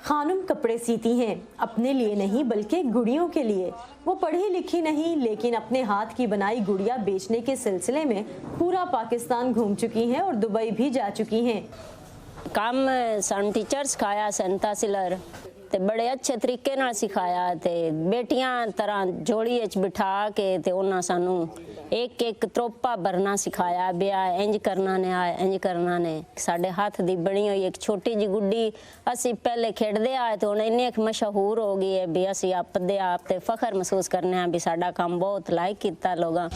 خانم کپڑے سیتی ہیں، اپنے لیے نہیں بلکہ گڑیوں کے لیے۔ وہ پڑھی لکھی نہیں لیکن اپنے ہاتھ کی بنائی گڑیا بیچنے کے سلسلے میں پورا پاکستان گھوم چکی ہیں اور دبئی بھی جا چکی ہیں۔ کام سن ٹیچر سکھایا سینتا سلر تے بڑے اچھے طریقے نال سکھایا تے بیٹیاں طرح جوڑی وچ بٹھا کے تے انہاں سانو ایک ایک تروپا بھرنا سکھایا، بیا انج کرنا نے انج کرنا نے۔ ساڈے ہاتھ دی بنی ہوئی ایک چھوٹی جی گڈی اسی پہلے کھیڈدے آئے تے ہن انہیں مشہور ہو گئی ہے بھی اسی اپنے آپ تے فخر محسوس کرنے ہیں بھی ساڈا کام بہت لائک کیتا لوگاں۔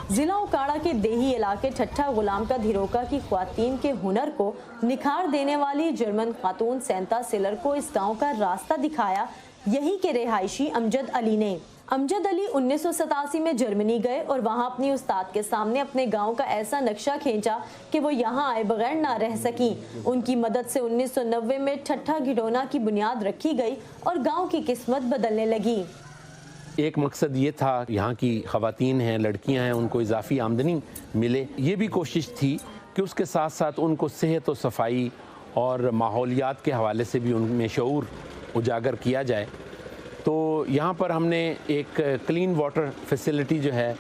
ضلع اوکاڑا کے دیہی علاقے ٹھٹھا غلام کا دھیروکا کی خواتین کے ہنر کو نکھار دینے والی جرمن خاتون سینتا سلر کو اس گاؤں کا راستہ دکھایا یہی کے رہائشی امجد علی نے۔ امجد علی 1987 میں جرمنی گئے اور وہاں اپنی استاد کے سامنے اپنے گاؤں کا ایسا نقشہ کھینچا کہ وہ یہاں آئے بغیر نہ رہ سکی۔ ان کی مدد سے 1990 میں ٹھٹھا گھڈونا کی بنیاد رکھی گئی اور گاؤں کی قسمت بدلنے لگی۔ ایک مقصد یہ تھا یہاں کی خواتین ہیں، لڑکیاں ہیں، ان کو اضافی آمدنی ملے۔ یہ بھی کوشش تھی کہ اس کے ساتھ ساتھ ان کو صحت و صفائی اور ماحولیات کے حوالے سے بھی ان میں شعور اجاگر کیا جائے۔ تو یہاں پر ہم نے ایک کلین واٹر فیسلٹی جو ہے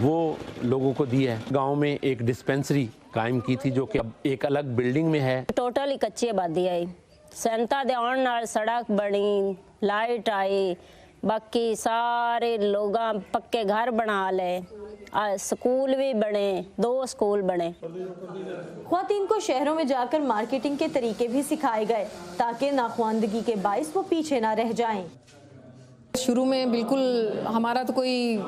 وہ لوگوں کو دی ہے۔ گاؤں میں ایک ڈسپینسری قائم کی تھی جو کہ اب ایک الگ بلڈنگ میں ہے۔ ٹوٹل ہی کچی آبادی آئی، سینتا دے آن نال سڑک بنی، لائٹ آئی، باقی سارے لوگاں پکے گھر بنا لے، سکول بھی بنے، 2 سکول بنے۔ خواتین کو شہروں میں جا کر مارکیٹنگ کے طریقے بھی سکھائے گئے تاکہ ناخواندگی کے باعث وہ پیچھے نہ رہ جائیں۔ شروع میں بالکل ہمارا تو کوئی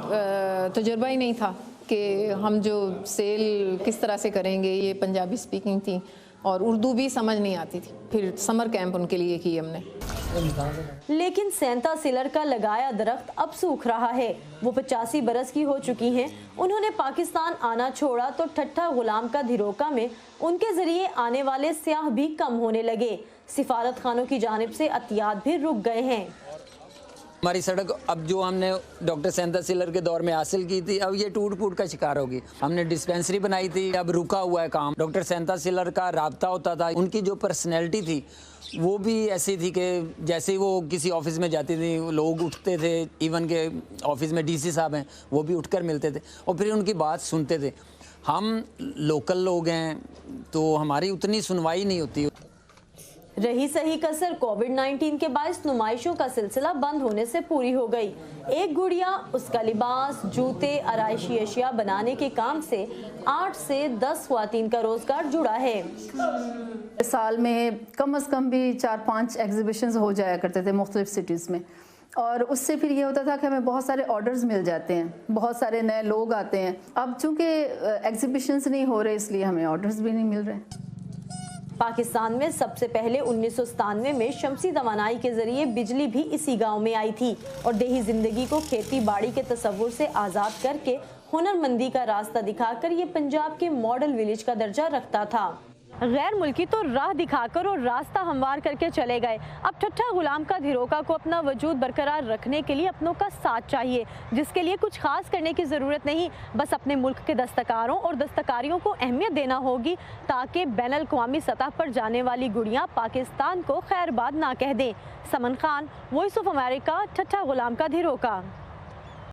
تجربہ ہی نہیں تھا کہ ہم جو سیل کس طرح سے کریں گے۔ یہ پنجابی سپیکنگ تھی اور اردو بھی سمجھ نہیں آتی تھی۔ پھر سمر کیمپ ان کے لیے کی ہم نے۔ لیکن سینتا سلر کا لگایا درخت اب سوکھ رہا ہے۔ وہ 85 برس کی ہو چکی ہیں۔ انہوں نے پاکستان آنا چھوڑا تو ٹھٹھا غلام کا دھیروکا میں ان کے ذریعے آنے والے سیاح بھی کم ہونے لگے۔ سفارت خانوں کی جانب سے عطیات بھی رک گئے ہیں۔ ہماری سڑک اب جو ہم نے ڈاکٹر سینتا سلر کے دور میں حاصل کی تھی اب یہ ٹوٹ پھوٹ کا شکار ہوگی۔ ہم نے ڈسپینسری بنائی تھی، اب رکا ہوا ہے کام۔ ڈاکٹر سینتا سلر کا رابطہ ہوتا تھا، ان کی جو پرسنالٹی تھی وہ بھی ایسی تھی کہ جیسے وہ کسی آفس میں جاتی تھی لوگ اٹھتے تھے، ایون کہ آفس میں ڈی سی صاحب ہیں وہ بھی اٹھ کر ملتے تھے اور پھر ان کی بات سنتے تھے۔ ہم لوکل لوگ ہیں تو ہماری اتنی سنوائی نہیں ہوتی۔ رہی صحیح کسر کووڈ-19 کے باعث نمائشوں کا سلسلہ بند ہونے سے پوری ہو گئی۔ ایک گڑیا، اس کا لباس، جوتے، آرائشی اشیاء بنانے کے کام سے 8 سے 10 خواتین کا روزگار جڑا ہے۔ سال میں کم از کم بھی 4-5 ایگزیبیشنز ہو جایا کرتے تھے مختلف سٹیز میں، اور اس سے پھر یہ ہوتا تھا کہ ہمیں بہت سارے آرڈرز مل جاتے ہیں، بہت سارے نئے لوگ آتے ہیں۔ اب چونکہ ایگزیبیشنز نہیں ہو رہے اس لیے ہمیں آرڈرز بھی نہیں مل رہے۔ پاکستان میں سب سے پہلے 1997 میں شمسی توانائی کے ذریعے بجلی بھی اسی گاؤں میں آئی تھی اور دیہی زندگی کو کھیتی باڑی کے تصور سے آزاد کر کے ہنر مندی کا راستہ دکھا کر یہ پنجاب کے ماڈل ولیج کا درجہ رکھتا تھا۔ غیر ملکی تو راہ دکھا کر اور راستہ ہموار کر کے چلے گئے۔ اب ٹھٹھا غلام کا دھیروکا کو اپنا وجود برقرار رکھنے کے لیے اپنوں کا ساتھ چاہیے، جس کے لیے کچھ خاص کرنے کی ضرورت نہیں، بس اپنے ملک کے دستکاروں اور دستکاریوں کو اہمیت دینا ہوگی تاکہ بین الاقوامی سطح پر جانے والی گڑیاں پاکستان کو خیر باد نہ کہہ دیں۔ سمن Khan, voice of America, ٹھٹھا Ghulam کا دھیروکا۔